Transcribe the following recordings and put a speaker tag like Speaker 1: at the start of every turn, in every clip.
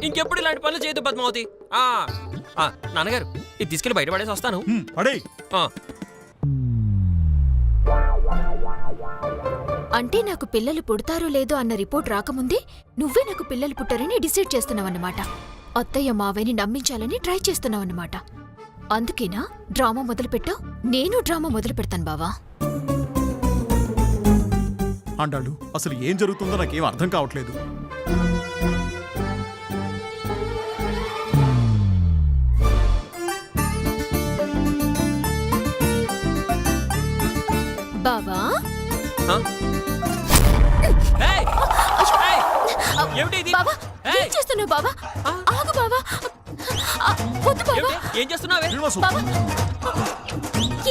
Speaker 1: ఇంకెప్పుడు ఇలాంటి పనులు చేయదు పద్మావతి. నాన్నగారు ఇది తీసుకెళ్లి బయట పడేసి వస్తాను.
Speaker 2: అంటే నాకు పిల్లలు పుడతారో లేదో అన్న రిపోర్ట్ రాకముందే నువ్వే నాకు పిల్లలు పుట్టారని డిసైడ్ చేస్తున్నావన్నమాట. అత్తయ్య మావయ్యని నమ్మించాలని ట్రై చేస్తున్నావన్నమాట. అందుకేనా డ్రామా మొదలు పెట్టావు? నేను డ్రామా మొదలు పెడతాను బావా.
Speaker 3: అంటాడు అసలు ఏం జరుగుతుందో నాకేం అర్థం కావట్లేదు.
Speaker 2: బావా బావా ఏం చేస్తున్నావు బావా? ఆగు బావా. వద్దు బావా.
Speaker 1: ఏం చేస్తున్నావే?
Speaker 2: బావా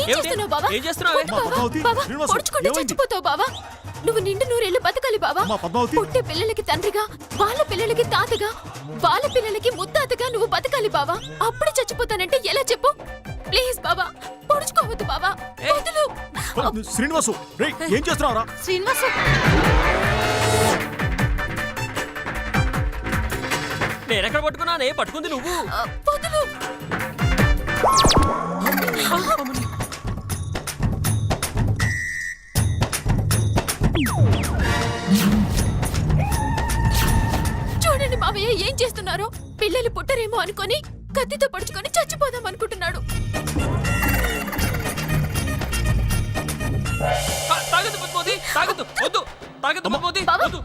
Speaker 2: ఏం చేస్తున్నావు బావా?
Speaker 1: ఏం చేస్తున్నావే?
Speaker 2: బావా పొడుచుకుంటే చచ్చిపోతావు బావా. నువ్వు నిండు నూరేళ్ళు బతకాలి బావా. పుట్టే పిల్లలకి తండ్రిగా, వాళ్ళ పిల్లలకి తాతగా, వాళ్ళ పిల్లలకి ముత్తాతగా నువ్వు బతకాలి బావా. అప్పుడే చచ్చిపోతానంటే ఎలా చెప్పు? ప్లీజ్ బావా పొడుచుకోవద్దు బావా. వదులు.
Speaker 3: శ్రీనివాసు ఏం చేస్తున్నావురా?
Speaker 2: శ్రీనివాసు
Speaker 1: నేనెక్కడ పట్టుకున్నానే? పట్టుకుంది నువ్వు.
Speaker 2: వదులు. చూడండి మావయ్య ఏం చేస్తున్నారో. పిల్లలు పుట్టరేమో అనుకొని కత్తితో పడుచుకొని చచ్చిపోదాం అనుకుంటున్నాడు.
Speaker 1: తాగదు పద్మావతి, తాగదు. వద్దు, తాగదు పద్మావతి, వద్దు.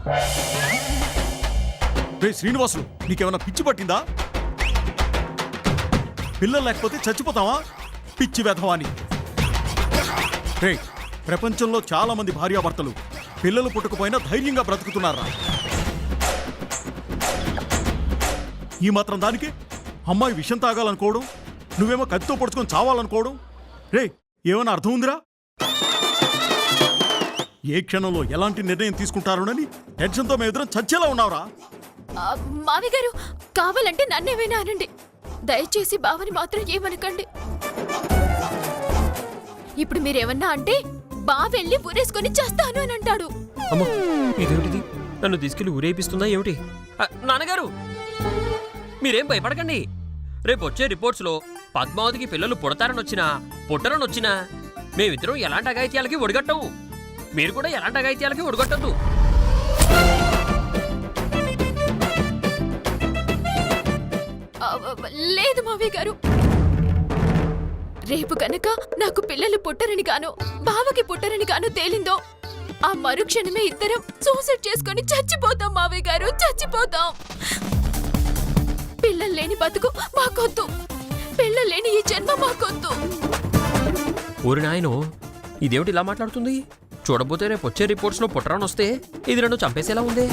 Speaker 3: శ్రీనివాసు నీకేమైనా పిచ్చి పట్టిందా? పిల్లలు లేకపోతే చచ్చిపోతావా? పిచ్చి వెధవాని. ప్రపంచంలో చాలా మంది భార్యాభర్తలు పిల్లలు పుట్టకపోయినా ధైర్యంగా బ్రతుకుతున్నారా? ఈ మాత్రం దానికి అమ్మాయి విషం తాగాలనుకోవడం, నువ్వేమో కత్తితో పొడుచుకొని చావాలనుకోవడం, ఏమైనా అర్థం ఉందిరా? ఏ క్షణంలో ఎలాంటి నిర్ణయం తీసుకుంటారోనని టెన్షన్తో మేము ఎదురు చచ్చేలా ఉన్నావురా.
Speaker 2: మావి గారు కావాలంటే నన్నేమైనా అనండి, దయచేసి బావని మాత్రం ఏమనకండి. ఇప్పుడు మీరేమన్నా అంటే బావెళ్ళి ఊరేసుకొని చేస్తాను అని అంటాడు.
Speaker 1: అమ్మో ఇదేమిటిది? నన్ను తీసుకెళ్లి ఊరేపిస్తుందా ఏమిటి? నాన్నగారు మీరేం భయపడకండి. రేపు వచ్చే రిపోర్ట్స్ లో పద్మావతికి పిల్లలు పుడతారనొచ్చినా పుట్టరనొచ్చినా మేమిద్దరం ఎలాంటి అఘాయిత్యాలకి ఒడిగట్టము. మీరు కూడా ఎలాంటి అఘాయిత్యాలకి ఒడిగట్టద్దు.
Speaker 2: లేదు మావి గారు. రేపు కనుక నాకు పిల్లలు పుట్టరని గాను బావకి పుట్టరని గాను తేలిందో ఆ మరుక్షణమే ఇద్దరం సూసైడ్ చేసుకొని చచ్చిపోతాం మావి గారు, చచ్చిపోతాం. పిల్లలు లేని బతుకు మాకొద్దు, పిల్లలు లేని ఈ జన్మ మాకొద్దు.
Speaker 1: ఊరి నాయనో ఇదేమిటి ఇలా మాట్లాడుతుంది? చూడబోతే రేపు వచ్చే రిపోర్ట్స్ లో పుట్టరానొస్తే ఇది నన్ను చంపేసేలా ఉంది.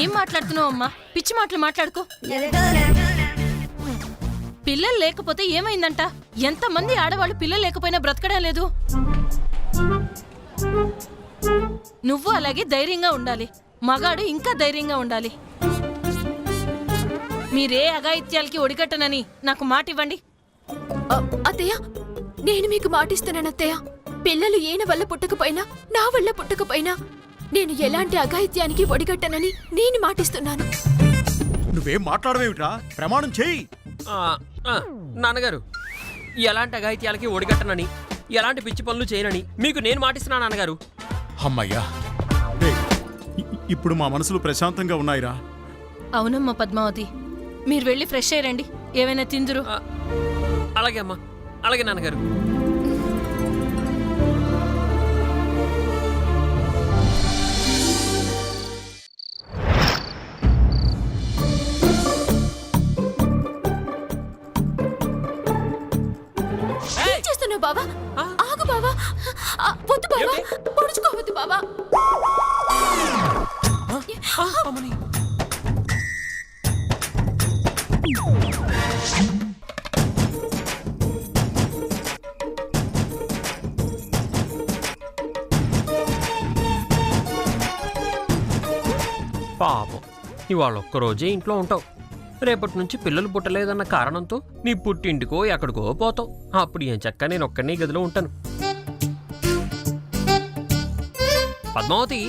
Speaker 4: ఏం మాట్లాడుతున్నావు అమ్మా? పిచ్చి మాటలు మాట్లాడుకో. పిల్లలు లేకపోతే ఏమైందంట? ఎంతమంది ఆడవాళ్ళు పిల్లలు లేకపోయినా బ్రతకడం లేదు. నువ్వు అలాగే ధైర్యంగా ఉండాలి, మగాడు ఇంకా ధైర్యంగా ఉండాలి. మీరే అఘాయిత్యాలకి ఒడిగట్టనని నాకు మాట ఇవ్వండి.
Speaker 2: అత్తయ్య నేను మీకు మాటిస్తున్నాను అత్తయ్య. పిల్లలు ఈయన వల్ల పుట్టకపోయినా నా వల్ల పుట్టకపోయినా నేను ఎలాంటి అఘాయిత్యానికి ఒడిగట్టనని నేను మాటిస్తున్నాను.
Speaker 3: నువ్వేం మాట్లాడవేమిట్రా? ప్రమాణం చేయి.
Speaker 1: నాన్నగారు ఎలాంటి అఘాయిత్యాలకి ఒడిగట్టనని, ఎలాంటి పిచ్చి పనులు చేయనని మీకు నేను మాటిస్తున్నాను నాన్నగారు.
Speaker 3: అమ్మయ్యా ఇప్పుడు మా మనసులు ప్రశాంతంగా ఉన్నాయిరా.
Speaker 4: అవునమ్మా పద్మావతి, మీరు వెళ్ళి ఫ్రెష్ అయ్యండి, ఏమైనా తిందురు.
Speaker 1: అలాగే అమ్మా, అలాగే నాన్నగారు.
Speaker 2: బావా ఆగు బావా. వద్దు బావా, పొడుచుకోవద్దు బావా.
Speaker 1: పాపం ఇవాళ ఒక్కరోజే ఇంట్లో ఉంటావు. రేపటి నుంచి పిల్లలు పుట్టలేదన్న కారణంతో నీ పుట్టింటికో ఎక్కడికో పోతావు. అప్పుడు ఏం చక్క నేను ఒక్కనే గదిలో ఉంటాను. పద్మావతి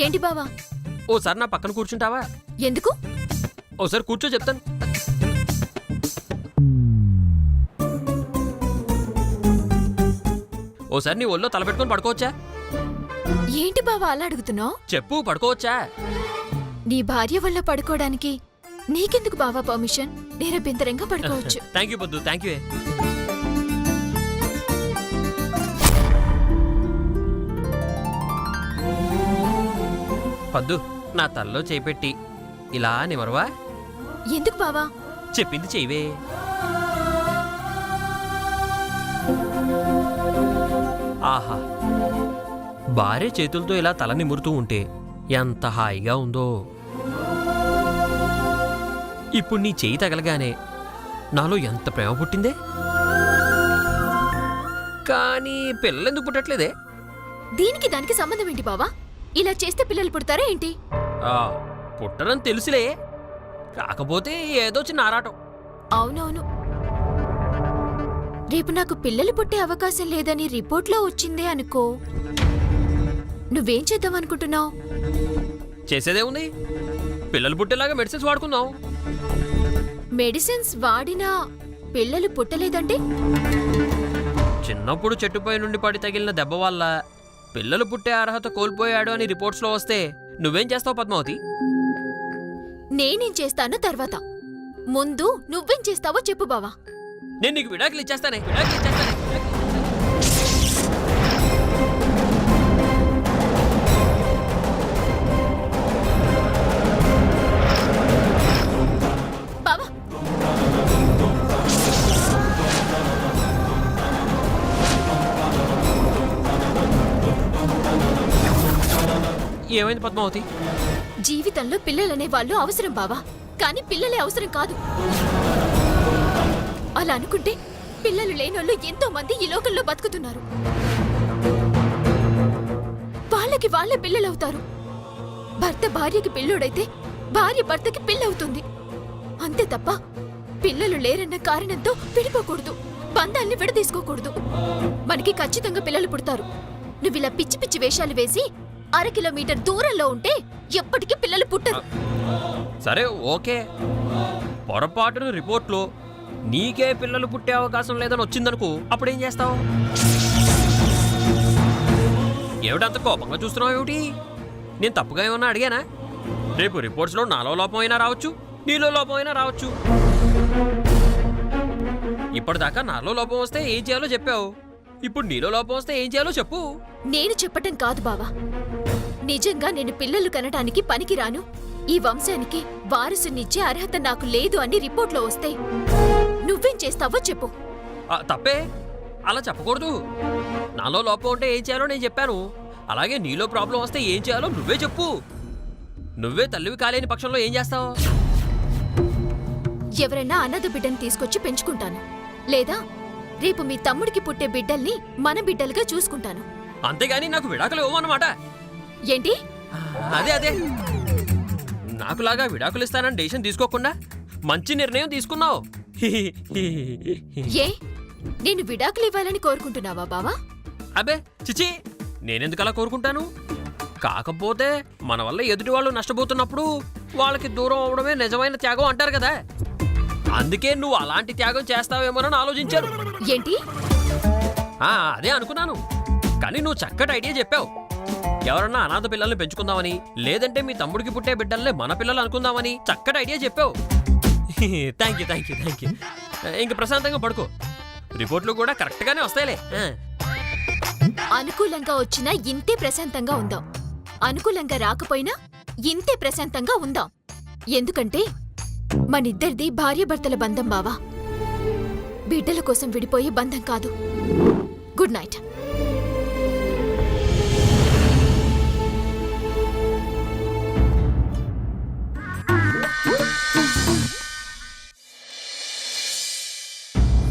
Speaker 2: ఏంటి బావా?
Speaker 1: ఓసారి నా పక్కన కూర్చుంటావా?
Speaker 2: ఎందుకు?
Speaker 1: ఓసారి కూర్చో చెప్తాను. ఓసారి నీ ఒళ్ళో తలపెట్టుకొని పడుకోవచ్చా?
Speaker 2: ఏంటి బావా అలా అడుగుతున్నావు?
Speaker 1: చెప్పు, పడుకోవచ్చా?
Speaker 2: నీ భార్య వల్ల పడుకోవడానికి నీకెందుకు బావా పర్మిషన్? నిరభ్యంతరంగా పడుకోవచ్చు.
Speaker 1: థ్యాంక్ యూ పొద్దు, థ్యాంక్ యూ. పద్దు, నా తల్లో చేపెట్టి ఇలా నిమరవా?
Speaker 2: ఎందుకు బావా?
Speaker 1: చెప్పింది చెయ్యవే. ఆహా, భార్య చేతులతో ఇలా తల నిమురుతూ ఉంటే ఎంత హాయిగా ఉందో. ఇప్పుడు నీ చెయ్యి తగలగానే నాలో ఎంత ప్రేమ పుట్టిందే. కానీ పిల్లలెందుకు పుట్టట్లేదే?
Speaker 2: దీనికి దానికి సంబంధం ఏంటి బావా? ఇలా చేస్తే పిల్లలు పుడతారా ఏంటి?
Speaker 1: ఆ, పుట్టరని తెలుసులే, కాకపోతే ఏదో చిన్న ఆరాటం.
Speaker 2: అవునవును. రేపు నాకు పిల్లలు పుట్టే అవకాశం లేదని రిపోర్ట్లో వచ్చిందే అనుకో, నువ్వేం చేద్దాం అనుకుంటున్నావు?
Speaker 1: చేసేదేముంది, పిల్లలు పుట్టేలాగా మెడిసిన్స్ వాడుకుందాం.
Speaker 2: మెడిసిన్స్ వాడినా పిల్లలు పుట్టలేదంటే?
Speaker 1: చిన్నప్పుడు చెట్టుపై నుండి పడి తగిలిన దెబ్బ వల్ల పిల్లలు పుట్టే అర్హత కోల్పోయాడు అని రిపోర్ట్స్లో వస్తే నువ్వేం చేస్తావు పద్మావతి?
Speaker 2: నేనేం చేస్తానో తర్వాత. ముందు నువ్వేం చేస్తావో చెప్పు బావా.
Speaker 1: నేను నీకు విడాకులు ఇచ్చేస్తానే, విడాకులు ఇచ్చేస్తానే.
Speaker 2: బావా,
Speaker 1: ఏమైంది పద్మావతి?
Speaker 2: జీవితంలో పిల్లలనే వాళ్ళు అవసరం బావా, కానీ పిల్లలే అవసరం కాదు. అలా అనుకుంటే పిల్లలు లేనోళ్ళు ఎంతో మంది ఈ లోకంలో బతుకుతున్నారు. వాళ్ళకి వాళ్ళే పిల్లలవుతారు. భర్త భార్యకి పిల్లోడైతే భార్య భర్తకి పిల్లవుతుంది. అంతే తప్ప పిల్లలు లేరన్న కారణంతో విడిపోకూడదు, బంధాల్ని విడదీసుకోకూడదు. మనకి ఖచ్చితంగా పిల్లలు పుడతారు. నువ్విలా పిచ్చి పిచ్చి వేషాలు వేసి 1/2 కిలోమీటర్ దూరంలో ఉంటే ఎప్పటికీ పిల్లలు పుట్టరు.
Speaker 1: సరే ఓకే, పొరపాటున రిపోర్ట్లో నీకే పిల్లలు పుట్టే అవకాశం లేదని వచ్చిందనుకో, అప్పుడేం చేస్తావు? ఏమిటంత కోపంగా చూస్తున్నావు ఏమిటి? నేను తప్పుగా ఏమన్నా అడిగానా? రేపు రిపోర్ట్స్లో నాలో లోపం అయినా రావచ్చు, నీలో లోపం అయినా రావచ్చు. ఇప్పటిదాకా నాలో లోపం వస్తే ఏం చేయాలో చెప్పావు, ఇప్పుడు నీలో లోపం వస్తే ఏం చేయాలో చెప్పు.
Speaker 2: నేను చెప్పటం కాదు బావా, నిజంగా నేను పిల్లలు కనటానికి పనికిరాను, ఈ వంశానికి వారసునిచ్చే అర్హత నాకు లేదు అని రిపోర్ట్లో వస్తే నువ్వేం చేస్తావో చెప్పు.
Speaker 1: తప్పే, అలా చెప్పకూడదు. నాలో లోపం ఉంటే ఏం చేయాలో నేను చెప్పాను, అలాగే నీలో ప్రాబ్లం వస్తే ఏం చేయాలో నువ్వే చెప్పు. నువ్వే తల్లివి కాలేని పక్షంలో ఏం చేస్తావు?
Speaker 2: ఎవరైనా అనాథ బిడ్డని తీసుకొచ్చి పెంచుకుంటాను, లేదా రేపు మీ తమ్ముడికి పుట్టే బిడ్డల్ని మన బిడ్డలుగా చూసుకుంటాను.
Speaker 1: అంతేగాని నాకు విడాకులు ఇవ్వమన్నమాట.
Speaker 2: ఏంటి?
Speaker 1: అదే అదే, నాకులాగా విడాకులు ఇస్తానని డెసిషన్ తీసుకోకుండా మంచి నిర్ణయం తీసుకున్నావు.
Speaker 2: ఏ, నేను విడాకులు ఇవ్వాలని కోరుకుంటున్నావా బావా?
Speaker 1: అబే చిచి, నేనెందుకు అలా కోరుకుంటాను? కాకపోతే మన వల్ల ఎదుటి వాళ్ళు నష్టపోతున్నప్పుడు వాళ్ళకి దూరం అవడమే నిజమైన త్యాగం అంటారు కదా, అందుకే నువ్వు అలాంటి త్యాగం చేస్తావేమోనని ఆలోచించాను.
Speaker 2: ఏంటి?
Speaker 1: అదే అనుకున్నాను, కానీ నువ్వు చక్కటి ఐడియా చెప్పావు. ఎవరన్నా అనాథ పిల్లల్ని పెంచుకుందామని, లేదంటే మీ తమ్ముడికి పుట్టే బిడ్డల్ని మన పిల్లలు అనుకుందామని చక్కటి ఐడియా చెప్పావు. Thank you thank you thank you. ఇంక ప్రశాంతంగా పడుకో, రిపోర్ట్లు కూడా కరెక్ట్గానే వస్తాయిలే.
Speaker 2: అనుకూలంగా వచ్చినా ఇంతే ప్రశాంతంగా ఉందాం, అనుకూలంగా రాకపోయినా ఇంతే ప్రశాంతంగా ఉందాం. ఎందుకంటే మనిద్దరిది భార్యాభర్తల బంధం బావా, బిడ్డల కోసం విడిపోయే బంధం కాదు. Good night.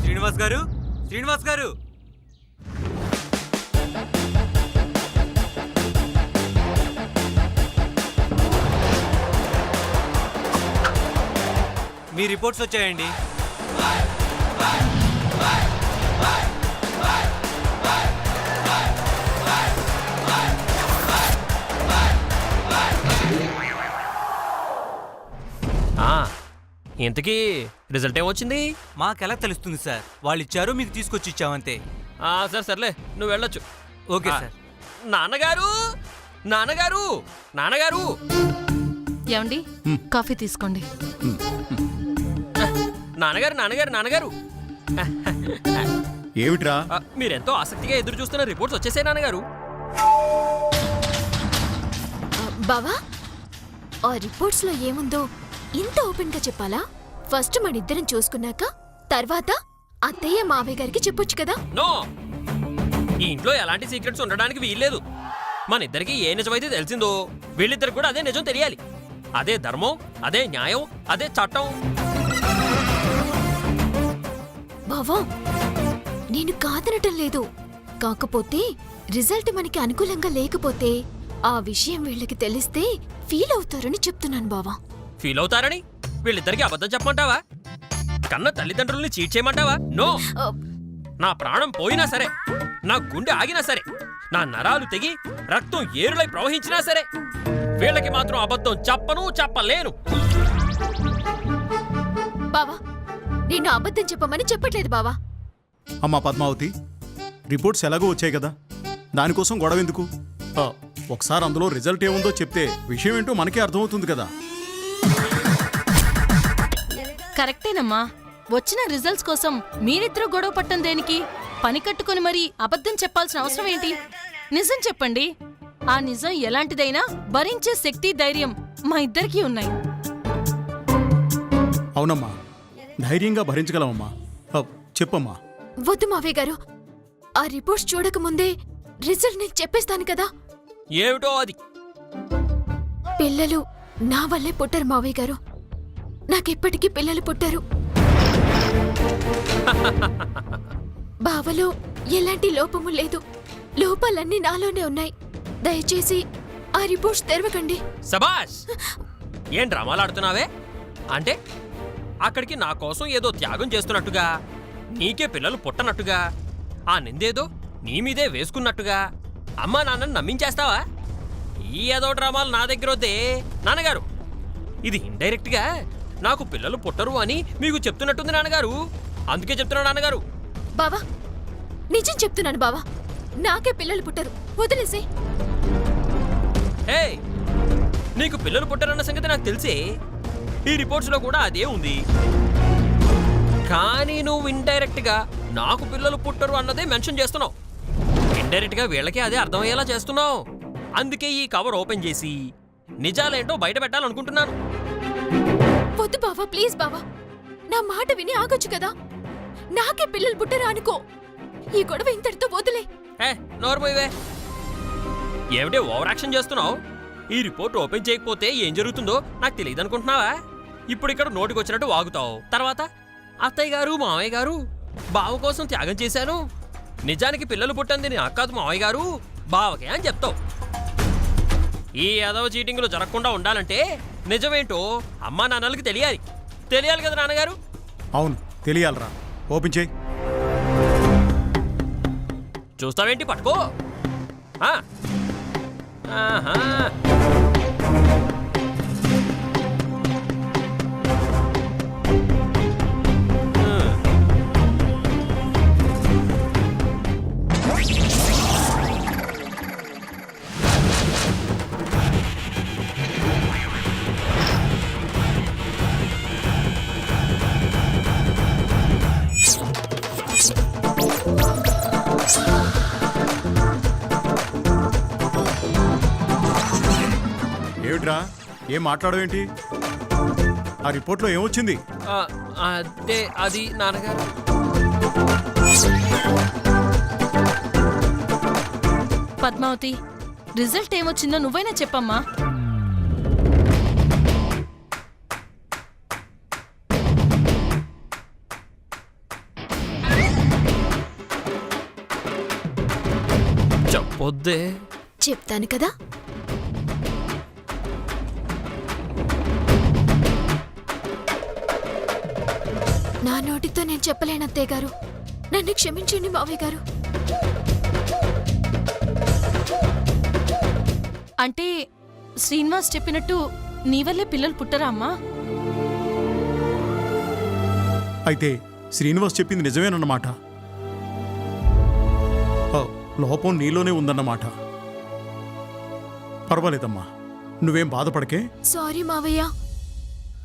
Speaker 5: శ్రీనివాస్ గారు, శ్రీనివాస్ గారు, మీ రిపోర్ట్స్ వచ్చాయండి.
Speaker 1: ఆ, ఇంతకీ రిజల్ట్ ఏమొచ్చింది?
Speaker 5: మాకెలా తెలుస్తుంది సార్? వాళ్ళు ఇచ్చారు, మీకు తీసుకొచ్చి ఇచ్చామంతే.
Speaker 1: సరే సర్లే, నువ్వు వెళ్ళొచ్చు.
Speaker 5: ఓకే
Speaker 1: ఆ,
Speaker 5: సార్.
Speaker 1: నాన్నగారు నాన్నగారు నాన్నగారు
Speaker 4: ఏమండి కాఫీ తీసుకోండి.
Speaker 1: నాన్నగారు నాన్నగారు నాన్నగారు
Speaker 3: ఏమిట్రా?
Speaker 1: మీరెంతో ఆసక్తిగా ఎదురు చూస్తున్న రిపోర్ట్స్ వచ్చేసాయి నాన్నగారు.
Speaker 2: బావా ఆ రిపోర్ట్స్ లో ఏముందో ఇంత ఓపెన్ గా చెప్పాలా? ఫస్ట్ మనిద్దరం చూసుకున్నాక తర్వాత అత్తయ్య మావయ్య గారికి చెప్పొచ్చు కదా.
Speaker 1: నో, ఈ ఇంట్లో ఎలాంటి సీక్రెట్స్ ఉండడానికి వీల్లేదు. మన ఇద్దరికి ఏ నిజమైతే తెలిసిందో వీళ్ళిద్దరికి కూడా అదే నిజం తెలియాలి. అదే ధర్మం, అదే న్యాయం, అదే చట్టం.
Speaker 2: బావా నేను కాదనటం లేదు, కాకపోతే రిజల్ట్ మనకి అనుకూలంగా లేకపోతే ఆ విషయం వీళ్ళకి తెలిస్తే ఫీల్ అవుతారని చెప్తున్నాను బావా.
Speaker 1: ఫీల్ అవుతారని వీళ్ళిద్దరికి అబద్ధం చెప్పమంటావా? కన్న తల్లిదండ్రుల్ని చీట్ చేయమంటావా? నో,
Speaker 2: ఆ,
Speaker 1: నా ప్రాణం పోయినా సరే, నా గుండె ఆగినా సరే, నా నరాలు తెగి రక్తం ఏరులై ప్రవహించినా సరే, వీళ్ళకి మాత్రం అబద్ధం చెప్పలేను.
Speaker 2: బావా నేను అబద్ధం చెప్పమని చెప్పట్లేదు బావా.
Speaker 3: అమ్మా పద్మావతి, రిపోర్ట్స్ ఎలాగో వచ్చాయి కదా, దానికోసం గొడవ ఎందుకు? ఒకసారి అందులో రిజల్ట్ ఏముందో చెప్తే విషయం ఏంటో మనకే అర్థమవుతుంది కదా.
Speaker 4: కరెక్టేనమ్మా, వచ్చిన రిజల్ట్స్ కోసం మీరిద్దరూ గొడవ పట్టం దేనికి? పని కట్టుకుని మరీ అబద్ధం చెప్పాల్సిన అవసరం ఏంటి? నిజం చెప్పండి. ఆ నిజం ఎలాంటిదైనా భరించే శక్తి, ధైర్యం మా ఇద్దరికీ ఉన్నాయి.
Speaker 3: అవునమ్మా, ధైర్యంగా భరించగలమమ్మా. చెప్పమ్మా.
Speaker 2: వద్దు మావయ్య గారు, ఆ రిపోర్ట్స్ చూడకముందే రిజల్ట్ నేను చెప్పేస్తాను కదా.
Speaker 1: ఏమిటో అది?
Speaker 2: పిల్లలు నా వల్లే పుట్టారు మావయ్య గారు, నాకెప్పటికీ పిల్లలు పుట్టారు. బావలో ఎలాంటి లోపము లేదు, లోపాలన్నీ నాలోనే ఉన్నాయి. దయచేసి ఆ రిపోర్ట్స్ తెరవకండి.
Speaker 1: సబాష్! ఏం డ్రామాలు ఆడుతున్నావే? అంటే అక్కడికి నా కోసం ఏదో త్యాగం చేస్తున్నట్టుగా, నీకే పిల్లలు పుట్టనట్టుగా, ఆ నిందేదో నీ మీదే వేసుకున్నట్టుగా అమ్మా నాన్నని నమ్మించేస్తావా? ఈ ఏదో డ్రామాలు నా దగ్గర వద్దే నాన్నగారు. ఇది ఇండైరెక్ట్గా నాకు పిల్లలు పుట్టరు అని మీకు చెప్తున్నట్టుంది నాన్నగారు. అందుకే చెప్తున్నాను నాన్నగారు.
Speaker 2: బావా నిజం చెప్తున్నాను బావా, నాకే పిల్లలు పుట్టరు, వదిలేసే.
Speaker 1: హే, నీకు పిల్లలు పుట్టరన్న సంగతి నాకు తెలిసే. ఈ రిపోర్ట్స్లో కూడా అదే ఉంది. కానీ నువ్వు ఇండైరెక్ట్ గా నాకు పిల్లలు పుట్టరు అన్నదే మెన్షన్ చేస్తున్నావు. ఇండైరెక్ట్ గా వీళ్ళకి అదే అర్థమయ్యేలా చేస్తున్నావు. అందుకే ఈ కవర్ ఓపెన్ చేసి నిజాలేంటో బయట పెట్టాలనుకుంటున్నాను.
Speaker 2: వద్దు బావా, ప్లీజ్ బావా, నా మాట విని ఆగొచ్చు కదా. నాకే పిల్లలు పుట్టరా అనుకో, ఈ గొడవ ఇంతటితో వదిలే.
Speaker 1: నోరు పోయివే. ఏమిటే ఓవర్ యాక్షన్ చేస్తున్నావు? ఈ రిపోర్ట్ ఓపెన్ చేయకపోతే ఏం జరుగుతుందో నాకు తెలియదు అనుకుంటున్నావా? ఇప్పుడు ఇక్కడ నోటికొచ్చినట్టు వాగుతావు. తర్వాత అత్తయ్య గారు, మావయ్య గారు, బావ కోసం త్యాగం చేశాను, నిజానికి పిల్లలు పుట్టింది నాకు కాదు మావయ్య గారు, బావకే అని చెప్తావు. ఈ యాదవ చీటింగ్లు జరగకుండా ఉండాలంటే నిజమేంటో అమ్మా నాన్నలకి తెలియాలి కదా నాన్నగారు?
Speaker 3: అవును, తెలియాలరా. ఓపెన్ చేయి.
Speaker 1: చూస్తావేంటి, పట్టుకో. ఆహా,
Speaker 3: ఏమిట్రా, ఏం మాట్లాడవేంటి? ఆ రిపోర్ట్లో ఏమొచ్చింది?
Speaker 1: అదే అది నాన్నగారు.
Speaker 4: పద్మావతి, రిజల్ట్ ఏమొచ్చిందో నువ్వైనా చెప్పమ్మా.
Speaker 1: చెప్పొద్దే.
Speaker 2: చెప్తాను కదా. నా నోటితో నేను చెప్పలేను అత్తయ్య గారు, నన్ను క్షమించండి మావయ్య గారు.
Speaker 4: అంటే శ్రీనివాస్ చెప్పినట్టు నీ వల్లే పిల్లలు పుట్టరా అమ్మా?
Speaker 3: అయితే శ్రీనివాస్ చెప్పింది నిజమేనన్నమాట. లోపం నీలోనే ఉందన్నమాట. పర్వాలేదమ్మా, నువ్వేం బాధపడకే.
Speaker 2: సారీ మావయ్య,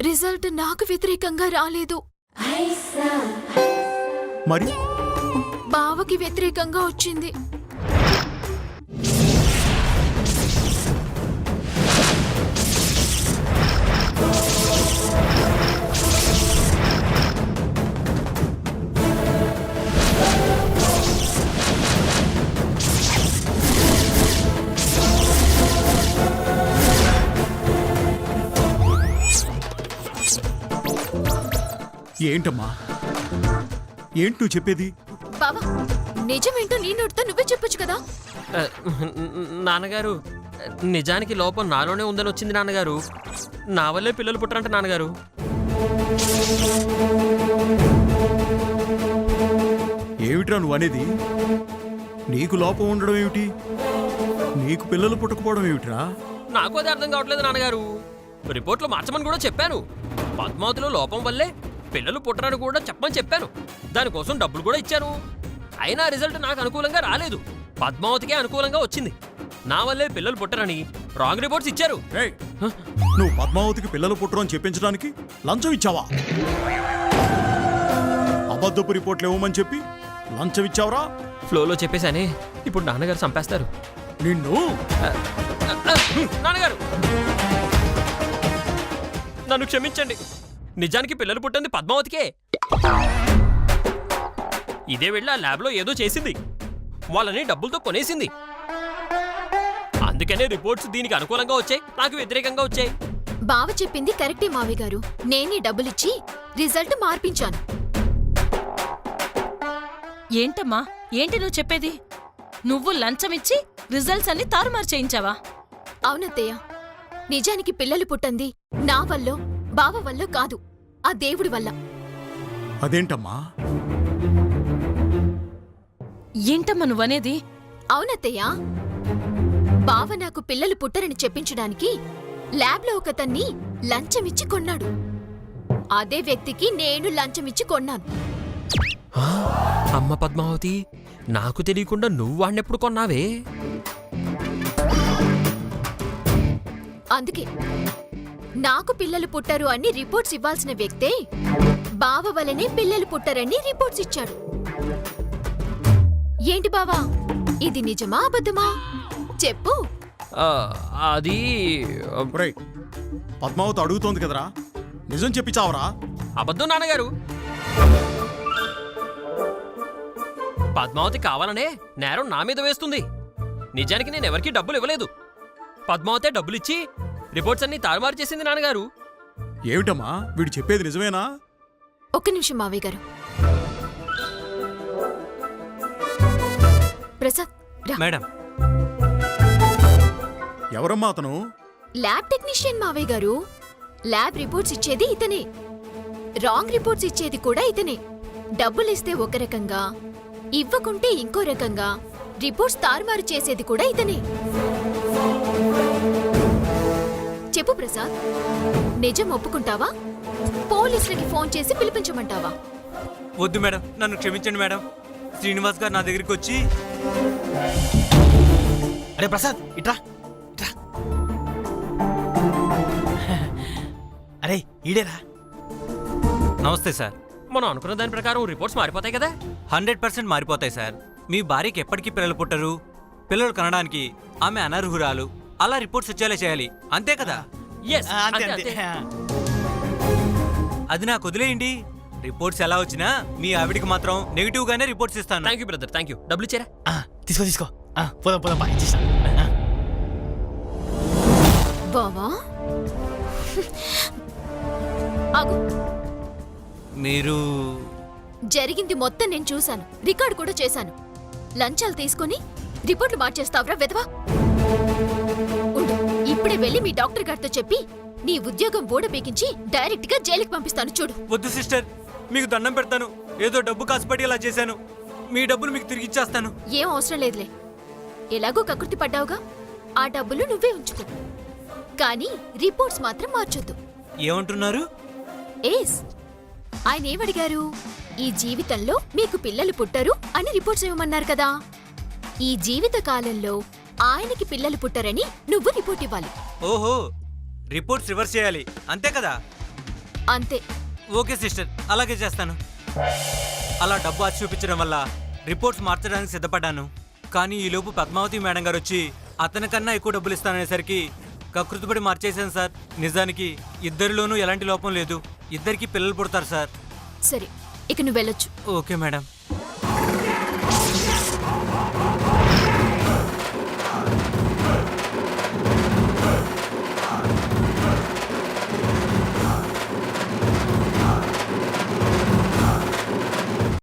Speaker 2: రిజల్ట్ నాకు వ్యతిరేకంగా రాలేదు,
Speaker 3: మరి
Speaker 2: బావకి వ్యతిరేకంగా వచ్చింది.
Speaker 3: ఏంటమ్మా, ఏంటి నువ్వు చెప్పేది?
Speaker 2: బావా, నిజమేంటో నీ నోటితో నువ్వే చెప్పొచ్చు కదా.
Speaker 1: నాన్నగారు, నిజానికి లోపం నాలోనే ఉందని వచ్చింది నాన్నగారు. నా వల్లే పిల్లలు పుట్టరంట నాన్నగారు.
Speaker 3: ఏమిట్రా నువ్వు అనేది? నీకు లోపం ఉండడం ఏమిటి? నీకు పిల్లలు పుట్టకపోవడం ఏమిట్రా?
Speaker 1: నాకు అది అర్థం కావట్లేదు నాన్నగారు. రిపోర్ట్లో మార్చమని కూడా చెప్పాను. పద్మావతిలో లోపం వల్లే పిల్లలు పుట్టరని కూడా చెప్పమని చెప్పాను. దానికోసం డబ్బులు కూడా ఇచ్చాను. అయినా రిజల్ట్ నాకు అనుకూలంగా రాలేదు, పద్మావతికే అనుకూలంగా వచ్చింది. నా వల్లే పిల్లలు పుట్టరని రాంగ్ రిపోర్ట్స్ ఇచ్చారు.
Speaker 3: ఏయ్, నువ్వు పద్మావతికి పిల్లలు పుట్టరు అని చెప్పించడానికి లంచం ఇచ్చావా? అబద్ధపు రిపోర్ట్లు ఇవ్వమని చెప్పి లంచం ఇచ్చావురా?
Speaker 1: ఫ్లోలో చెప్పేశానే, ఇప్పుడు నాన్నగారు చంపేస్తారు.
Speaker 3: నిన్ను
Speaker 1: నాన్నగారు, నన్ను క్షమించండి. నిజానికి పిల్లలు పుట్టింది పద్మావతికే. ఇదే వెళ్ళి ఆ ల్యాబ్లో ఏదో చేసింది, వాళ్ళని డబ్బులతో కొనేసింది. అందుకనే రిపోర్ట్స్ దీనికి అనుకూలంగా వచ్చాయి, నాకు వ్యతిరేకంగా వచ్చాయి.
Speaker 2: బావ చెప్పింది కరెక్టే మావి గారు, నేనే డబ్బులిచ్చి రిజల్ట్ మార్పించాను.
Speaker 4: ఏంటమ్మా, ఏంటి నువ్వు చెప్పేది? నువ్వు లంచమిచ్చి రిజల్ట్స్ అన్ని తారుమారు చేయించావా?
Speaker 2: అవునత్తయ్య, నిజానికి పిల్లలు పుట్టంది నా వల్లో బావ వల్ల కాదు, ఆ దేవుడి వల్ల.
Speaker 3: అదేంటమ్మా?
Speaker 4: ఏంటమ్మా నువ్వనేది?
Speaker 2: అవునత్తయ్య, బావ నాకు పిల్లలు పుట్టరని చెప్పించడానికి ల్యాబ్లో ఒకతన్ని లంచమిచ్చి కొన్నాడు. అదే వ్యక్తికి నేను లంచమిచ్చి కొన్నాను.
Speaker 1: అమ్మ పద్మావతి, నాకు తెలియకుండా నువ్వు వాడినెప్పుడు కొన్నావే?
Speaker 2: అందుకే నాకు పిల్లలు పుట్టరు అని రిపోర్ట్స్ ఇవ్వాల్సిన వ్యక్తే బావ వలనే పిల్లలు పుట్టరని రిపోర్ట్స్ ఇచ్చాడు. ఏంటి బావా, ఇది నిజమా అబద్ధమా చెప్పు.
Speaker 1: అది
Speaker 3: ఒరేయ్, పద్మావతి అడుగుతోంది కదరా, నిజం చెప్పిచావరా?
Speaker 1: అబద్ధం నాన్నగారు. పద్మావతి కావాలనే నేరం నా మీద వేస్తుంది. నిజానికి నేను ఎవరికీ డబ్బులు ఇవ్వలేదు. పద్మావతే డబ్బులిచ్చి రిపోర్ట్స్ అన్ని తారుమారు చేసింది నాన్నగారు.
Speaker 3: ఏమిటమ్మా, వీడు చెప్పేది నిజమేనా?
Speaker 2: ఒక్క నిమిషం మావయ్య గారు. ప్రసాద్ రా.
Speaker 5: మేడం,
Speaker 3: ఎవరమ్మా అతను?
Speaker 2: ల్యాబ్ టెక్నీషియన్ మావయ్య గారు. ల్యాబ్ రిపోర్ట్స్ ఇచ్చేది ఇతనే, రాంగ్ రిపోర్ట్స్ ఇచ్చేది కూడా ఇతనే. డబ్బులిస్తే ఒక రకంగా, ఇవ్వకుంటే ఇంకో రకంగా రిపోర్ట్స్ తారుమారు చేసేది కూడా ఇతనే. చెప్పు ప్రసాద్, నిజం ఒప్పుకుంటావా? పోలీసులకి ఫోన్ చేసి పిలిపించమంటావా?
Speaker 5: వద్దు మేడం, నన్ను క్షమించండి మేడం. శ్రీనివాస్ గారు నా దగ్గరికి వచ్చి,
Speaker 6: అరే ప్రసాద్ ఇట్రా ఇట్రా. అరే ఈడేరా.
Speaker 5: నమస్తే సార్.
Speaker 1: మనం అనుకున్న దాని ప్రకారం రిపోర్ట్స్ మారిపోతాయి కదా?
Speaker 5: 100% మారిపోతాయి సార్. మీ భార్యకి ఎప్పటికీ పిల్లలు పుట్టరు, పిల్లలు కనడానికి ఆమె అనర్హురాలు, అలా రిపోర్ట్స్ వచ్చేలా చేయాలి, అంతే కదా?
Speaker 1: Yes,
Speaker 6: అంతే
Speaker 1: అంతే,
Speaker 6: అంతే.
Speaker 1: అంతే.
Speaker 5: అది నాకు వదిలేయండి. రిపోర్ట్స్ ఎలా వచ్చినా మీ ఆవిడికి మాత్రం నెగిటివ్ గానే రిపోర్ట్స్ ఇస్తాను.
Speaker 1: Thank you brother, thank you. డబ్బులు ఇచ్చారా?
Speaker 6: తీసుకో తీసుకో. పోదాం పోదాం బా, ఇచ్చేస్తా.
Speaker 2: బావా ఆగు.
Speaker 5: మీరు
Speaker 2: జరిగింది మొత్తం నేను చూశాను, రికార్డు కూడా చేశాను. లంచాలు తీసుకొని రిపోర్ట్లు మార్చేస్తావురా వెధవా? ఉండు, ఇప్పుడే వెళ్ళి మీ డాక్టర్ గారితో చెప్పి నీ ఉద్యోగం బోడబీకించి డైరెక్ట్ గా జైలుకి పంపిస్తాను చూడు.
Speaker 5: వద్దు సిస్టర్, మీకు దండం పెడతాను. ఏదో డబ్బు కాసుపడి అలా చేశాను. మీ డబ్బులు మీకు తిరిగి ఇచ్చేస్తాను.
Speaker 2: ఏం అవసరం లేదులే, ఎలాగో కకృతి పడ్డావుగా, ఆ డబ్బులు నువ్వే ఉంచుకో. కానీ రిపోర్ట్స్ మాత్రం మార్చొద్దు.
Speaker 5: ఏమంటున్నారు?
Speaker 2: ఏస్ ఆయన ఏమడిగారు? ఈ జీవితంలో మీకు పిల్లలు పుట్టరు అని రిపోర్ట్స్ ఇవ్వమన్నారు కదా. ఈ జీవిత కాలంలో ఆయనకి పిల్లలు పుట్టరని నువ్వు రిపోర్ట్ ఇవ్వాలి.
Speaker 5: ఓహో, రిపోర్ట్స్ రివర్స్ చేయాలి అంతే కదా?
Speaker 2: అంతే.
Speaker 5: ఓకే సిస్టర్, అలాగే చేస్తాను. అలా డబ్బు ఆశ చూపించడం వల్ల రిపోర్ట్స్ మార్చడానికి సిద్ధపడ్డాను. కానీ ఈలోపు పద్మావతి మేడం గారు వచ్చి అతనికన్నా ఎక్కువ డబ్బులు ఇస్తాననేసరికి కకృతిపడి మార్చేశాను సార్. నిజానికి ఇద్దరిలోనూ ఎలాంటి లోపం లేదు. ఇద్దరికి పిల్లలు పుడతారు సార్.
Speaker 2: సరే, ఇక నువ్వు వెళ్ళొచ్చు.
Speaker 5: Okay madam.